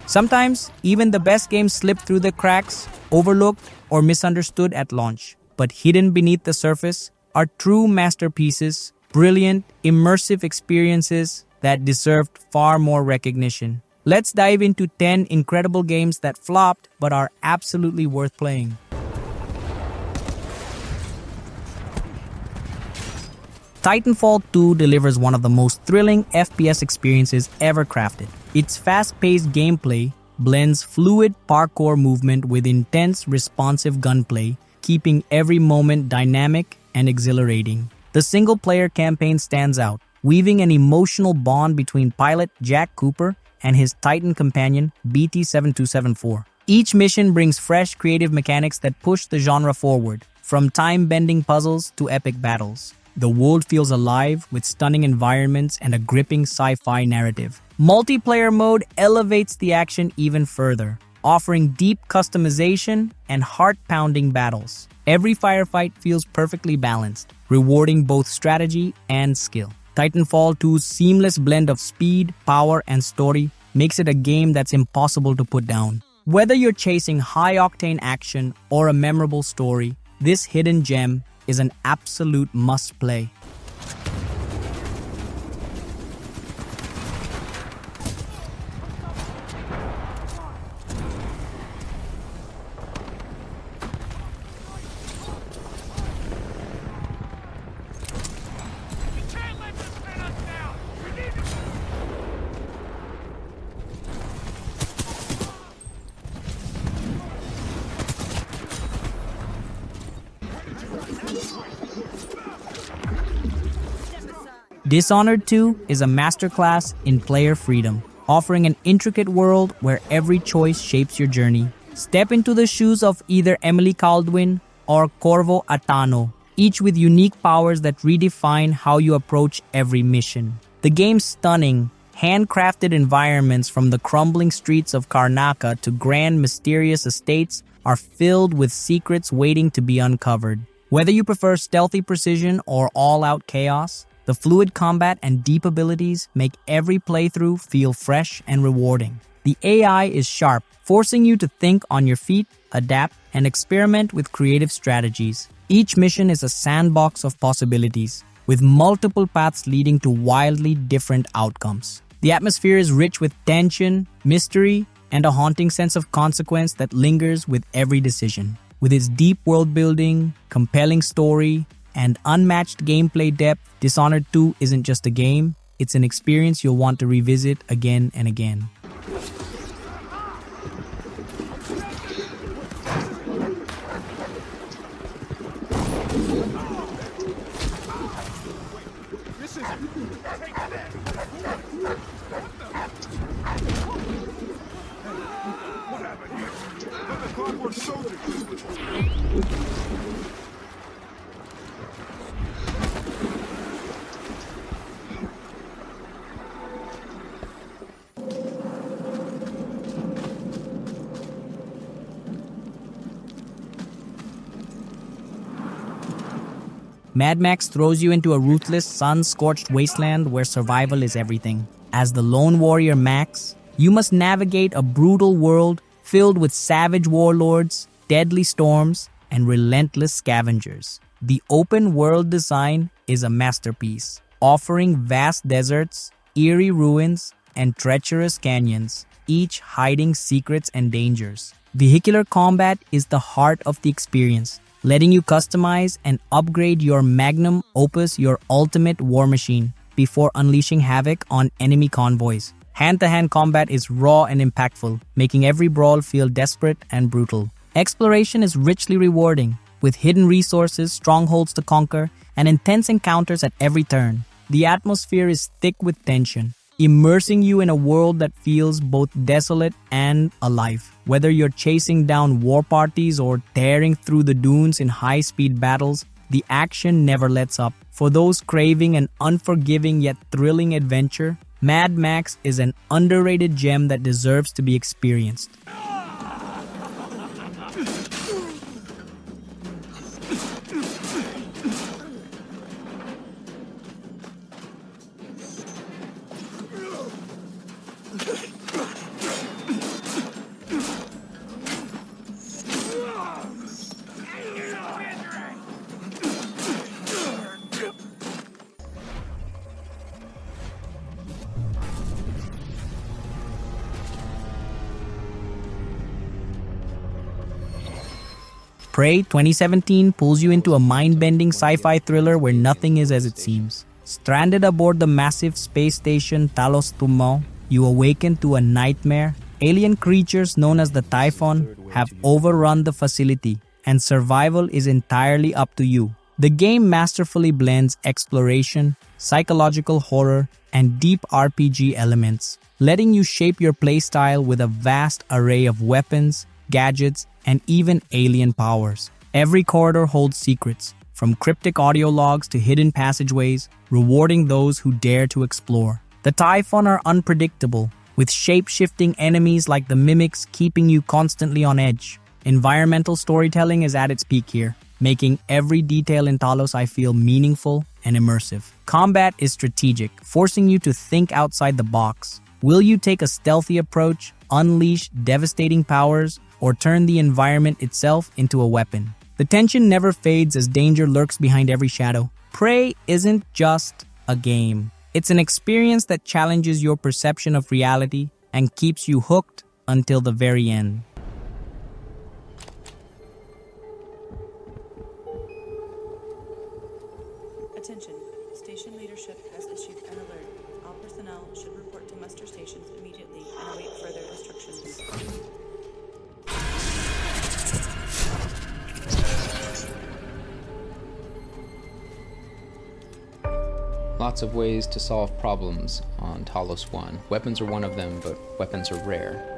Sometimes, even the best games slip through the cracks, overlooked or misunderstood at launch. But hidden beneath the surface are true masterpieces, brilliant, immersive experiences that deserved far more recognition. Let's dive into 10 incredible games that flopped but are absolutely worth playing. Titanfall 2 delivers one of the most thrilling FPS experiences ever crafted. Its fast-paced gameplay blends fluid parkour movement with intense, responsive gunplay, keeping every moment dynamic and exhilarating. The single-player campaign stands out, weaving an emotional bond between pilot Jack Cooper and his Titan companion BT-7274. Each mission brings fresh, creative mechanics that push the genre forward, from time-bending puzzles to epic battles. The world feels alive with stunning environments and a gripping sci-fi narrative. Multiplayer mode elevates the action even further, offering deep customization and heart-pounding battles. Every firefight feels perfectly balanced, rewarding both strategy and skill. Titanfall 2's seamless blend of speed, power, and story makes it a game that's impossible to put down. Whether you're chasing high-octane action or a memorable story, this hidden gem is an absolute must-play. Dishonored 2 is a masterclass in player freedom, offering an intricate world where every choice shapes your journey. Step into the shoes of either Emily Caldwin or Corvo Atano, each with unique powers that redefine how you approach every mission. The game's stunning, handcrafted environments, from the crumbling streets of Karnaca to grand, mysterious estates, are filled with secrets waiting to be uncovered. Whether you prefer stealthy precision or all-out chaos, the fluid combat and deep abilities make every playthrough feel fresh and rewarding. The AI is sharp, forcing you to think on your feet, adapt, and experiment with creative strategies. Each mission is a sandbox of possibilities, with multiple paths leading to wildly different outcomes. The atmosphere is rich with tension, mystery, and a haunting sense of consequence that lingers with every decision. With its deep world building, compelling story, and unmatched gameplay depth, Dishonored 2 isn't just a game, it's an experience you'll want to revisit again and again. Mad Max throws you into a ruthless, sun-scorched wasteland where survival is everything. As the lone warrior Max, you must navigate a brutal world filled with savage warlords, deadly storms, and relentless scavengers. The open world design is a masterpiece, offering vast deserts, eerie ruins, and treacherous canyons, each hiding secrets and dangers. Vehicular combat is the heart of the experience, letting you customize and upgrade your magnum opus, your ultimate war machine, before unleashing havoc on enemy convoys. Hand-to-hand combat is raw and impactful, making every brawl feel desperate and brutal. Exploration is richly rewarding, with hidden resources, strongholds to conquer, and intense encounters at every turn. The atmosphere is thick with tension, immersing you in a world that feels both desolate and alive. Whether you're chasing down war parties or tearing through the dunes in high-speed battles, the action never lets up. For those craving an unforgiving yet thrilling adventure, Mad Max is an underrated gem that deserves to be experienced. Prey 2017 pulls you into a mind-bending sci-fi thriller where nothing is as it seems. Stranded aboard the massive space station Talos Tummo, you awaken to a nightmare. Alien creatures known as the Typhon have overrun the facility, and survival is entirely up to you. The game masterfully blends exploration, psychological horror, and deep RPG elements, letting you shape your playstyle with a vast array of weapons, gadgets, and even alien powers. Every corridor holds secrets, from cryptic audio logs to hidden passageways, rewarding those who dare to explore. The Typhon are unpredictable, with shape-shifting enemies like the Mimics keeping you constantly on edge. Environmental storytelling is at its peak here, making every detail in Talos I feel meaningful and immersive. Combat is strategic, forcing you to think outside the box. Will you take a stealthy approach, unleash devastating powers, or turn the environment itself into a weapon? The tension never fades as danger lurks behind every shadow. Prey isn't just a game. It's an experience that challenges your perception of reality and keeps you hooked until the very end. Attention. Station leadership has issued an alert. All personnel should report to muster stations immediately and await further instructions. Lots of ways to solve problems on Talos 1. Weapons are one of them, but weapons are rare.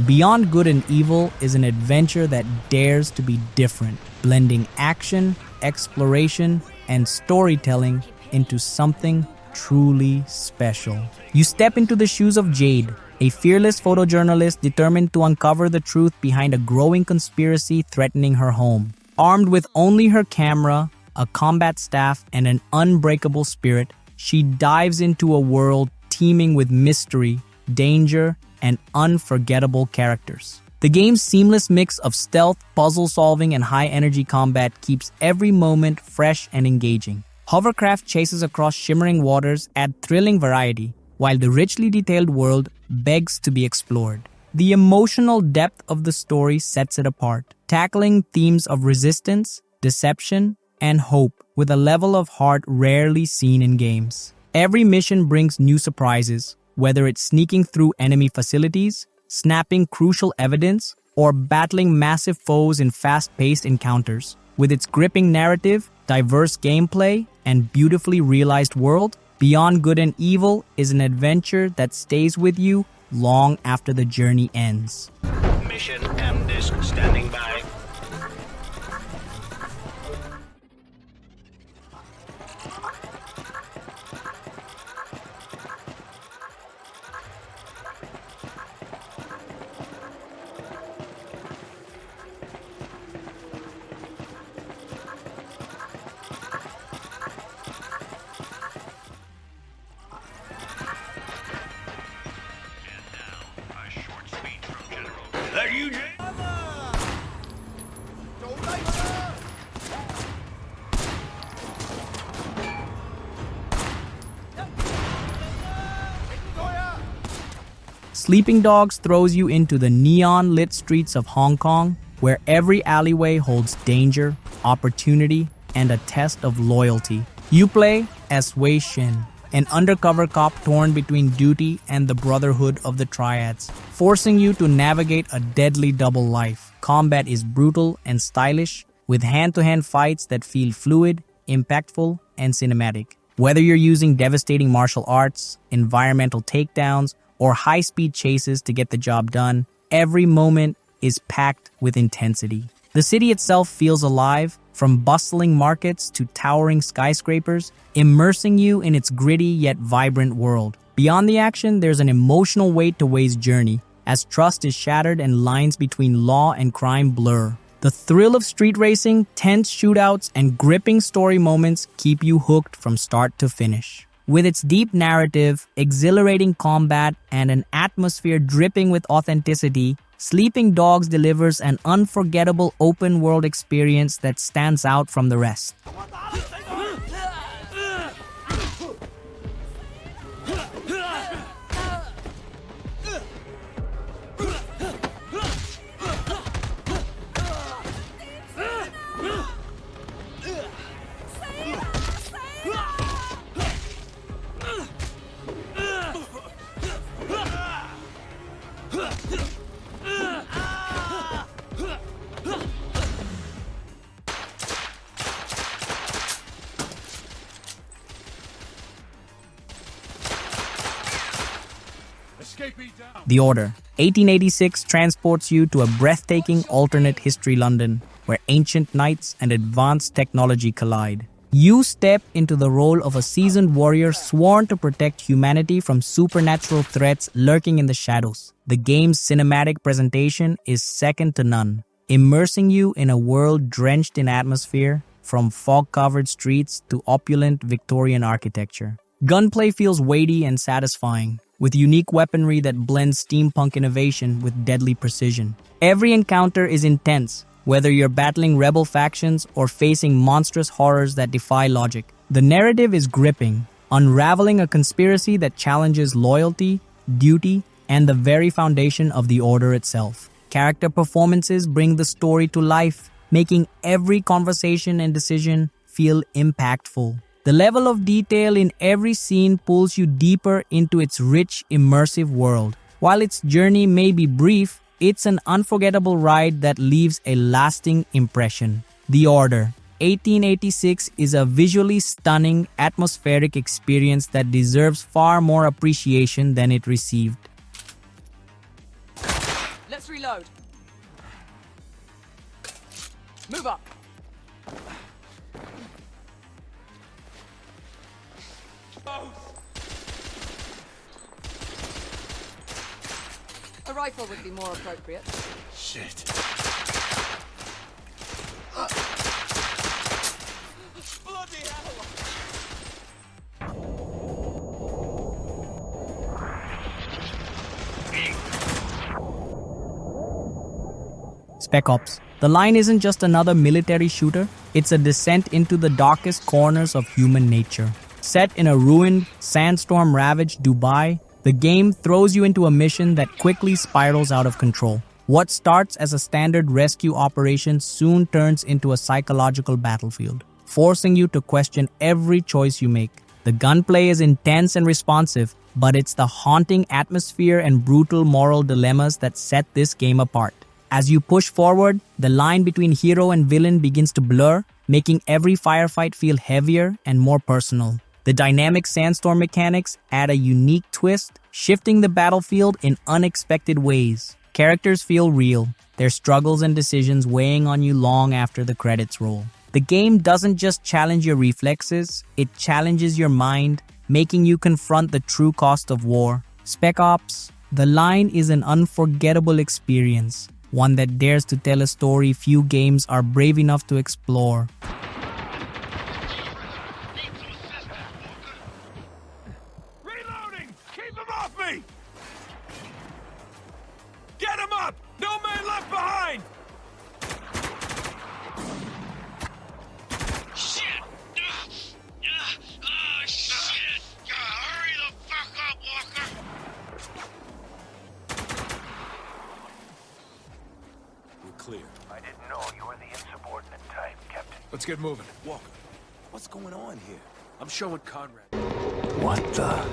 Beyond Good and Evil is an adventure that dares to be different, blending action, exploration, and storytelling into something truly special. You step into the shoes of Jade, a fearless photojournalist determined to uncover the truth behind a growing conspiracy threatening her home. Armed with only her camera, a combat staff, and an unbreakable spirit, she dives into a world teeming with mystery, danger, and unforgettable characters. The game's seamless mix of stealth, puzzle solving, and high-energy combat keeps every moment fresh and engaging. Hovercraft chases across shimmering waters add thrilling variety, while the richly detailed world begs to be explored. The emotional depth of the story sets it apart, tackling themes of resistance, deception, and hope with a level of heart rarely seen in games. Every mission brings new surprises, whether it's sneaking through enemy facilities, snapping crucial evidence, or battling massive foes in fast-paced encounters. With its gripping narrative, diverse gameplay, and beautifully realized world, Beyond Good and Evil is an adventure that stays with you long after the journey ends. Mission M disk standing by. That you, Sleeping Dogs throws you into the neon-lit streets of Hong Kong, where every alleyway holds danger, opportunity, and a test of loyalty. You play as Wei Shin, an undercover cop torn between duty and the brotherhood of the Triads, forcing you to navigate a deadly double life. Combat is brutal and stylish, with hand-to-hand fights that feel fluid, impactful, and cinematic. Whether you're using devastating martial arts, environmental takedowns, or high-speed chases to get the job done, every moment is packed with intensity. The city itself feels alive, from bustling markets to towering skyscrapers, immersing you in its gritty yet vibrant world. Beyond the action, there's an emotional weight to Wei's journey, as trust is shattered and lines between law and crime blur. The thrill of street racing, tense shootouts, and gripping story moments keep you hooked from start to finish. With its deep narrative, exhilarating combat, and an atmosphere dripping with authenticity, Sleeping Dogs delivers an unforgettable open-world experience that stands out from the rest. The Order 1886 transports you to a breathtaking alternate history London, where ancient knights and advanced technology collide. You step into the role of a seasoned warrior sworn to protect humanity from supernatural threats lurking in the shadows. The game's cinematic presentation is second to none, immersing you in a world drenched in atmosphere, from fog-covered streets to opulent Victorian architecture. Gunplay feels weighty and satisfying, with unique weaponry that blends steampunk innovation with deadly precision. Every encounter is intense, whether you're battling rebel factions or facing monstrous horrors that defy logic. The narrative is gripping, unraveling a conspiracy that challenges loyalty, duty, and the very foundation of the Order itself. Character performances bring the story to life, making every conversation and decision feel impactful. The level of detail in every scene pulls you deeper into its rich, immersive world. While its journey may be brief, it's an unforgettable ride that leaves a lasting impression. The Order 1886 is a visually stunning, atmospheric experience that deserves far more appreciation than it received. Let's reload. Move up. A rifle would be more appropriate. Shit. Bloody hell! Spec Ops. The Line isn't just another military shooter, it's a descent into the darkest corners of human nature. Set in a ruined, sandstorm-ravaged Dubai, the game throws you into a mission that quickly spirals out of control. What starts as a standard rescue operation soon turns into a psychological battlefield, forcing you to question every choice you make. The gunplay is intense and responsive, but it's the haunting atmosphere and brutal moral dilemmas that set this game apart. As you push forward, the line between hero and villain begins to blur, making every firefight feel heavier and more personal. The dynamic sandstorm mechanics add a unique twist, shifting the battlefield in unexpected ways. Characters feel real, their struggles and decisions weighing on you long after the credits roll. The game doesn't just challenge your reflexes, it challenges your mind, making you confront the true cost of war. Spec Ops, The Line is an unforgettable experience, one that dares to tell a story few games are brave enough to explore. Reloading! Keep him off me! Get him up! No man left behind! Shit! Shit! Hurry the fuck up, Walker! We're clear. I didn't know you were the insubordinate type, Captain. Let's get moving. Walker, what's going on here? I'm showing Conrad. What the?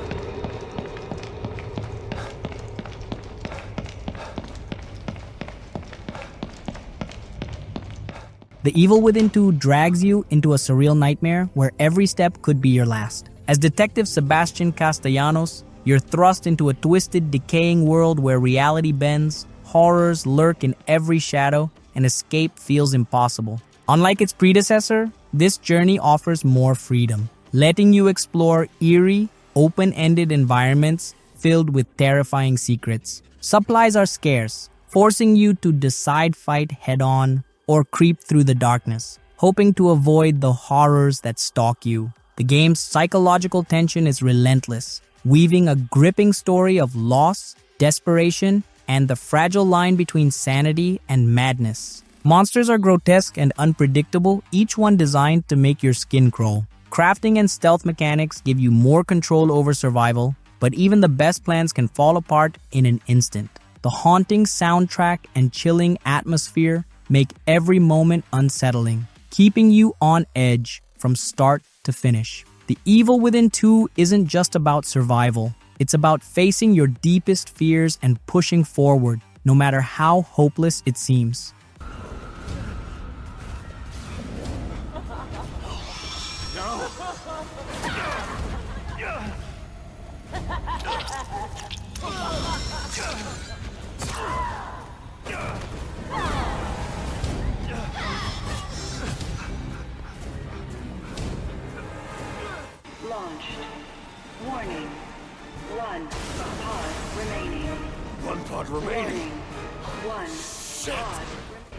The Evil Within 2 drags you into a surreal nightmare where every step could be your last. As Detective Sebastian Castellanos, you're thrust into a twisted, decaying world where reality bends, horrors lurk in every shadow, and escape feels impossible. Unlike its predecessor, this journey offers more freedom, letting you explore eerie, open-ended environments filled with terrifying secrets. Supplies are scarce, forcing you to decide fight head-on or creep through the darkness, hoping to avoid the horrors that stalk you. The game's psychological tension is relentless, weaving a gripping story of loss, desperation, and the fragile line between sanity and madness. Monsters are grotesque and unpredictable, each one designed to make your skin crawl. Crafting and stealth mechanics give you more control over survival, but even the best plans can fall apart in an instant. The haunting soundtrack and chilling atmosphere make every moment unsettling, keeping you on edge from start to finish. The Evil Within 2 isn't just about survival. It's about facing your deepest fears and pushing forward, no matter how hopeless it seems. Launched. Warning. One pod remaining. One pod remaining. Warning. One pod.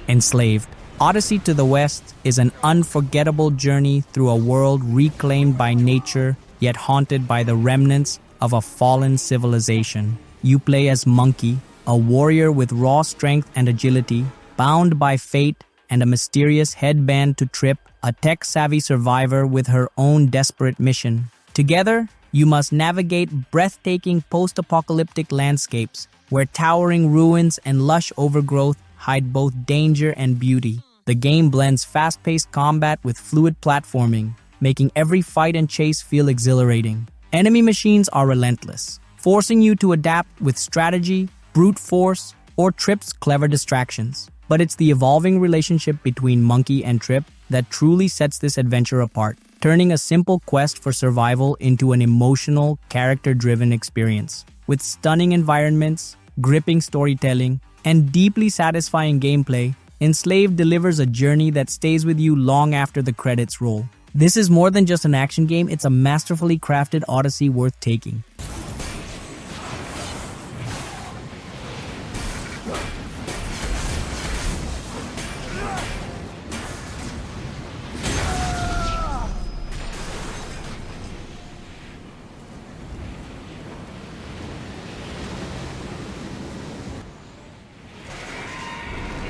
Enslaved. Odyssey to the West is an unforgettable journey through a world reclaimed by nature, yet haunted by the remnants of a fallen civilization. You play as Monkey, a warrior with raw strength and agility, bound by fate and a mysterious headband to Trip, a tech-savvy survivor with her own desperate mission. Together, you must navigate breathtaking post-apocalyptic landscapes where towering ruins and lush overgrowth hide both danger and beauty. The game blends fast-paced combat with fluid platforming, making every fight and chase feel exhilarating. Enemy machines are relentless, forcing you to adapt with strategy, brute force, or Trip's clever distractions. But it's the evolving relationship between Monkey and Trip that truly sets this adventure apart, turning a simple quest for survival into an emotional, character-driven experience. With stunning environments, gripping storytelling, and deeply satisfying gameplay, Enslaved delivers a journey that stays with you long after the credits roll. This is more than just an action game, it's a masterfully crafted Odyssey worth taking.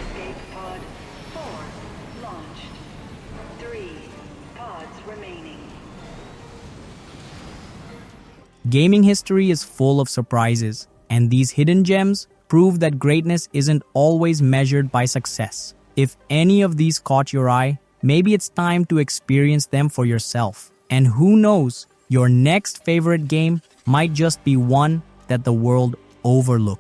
Escape pod 4 launched. 3 pods remaining. Gaming history is full of surprises, and these hidden gems prove that greatness isn't always measured by success. If any of these caught your eye, maybe it's time to experience them for yourself. And who knows, your next favorite game might just be one that the world overlooked.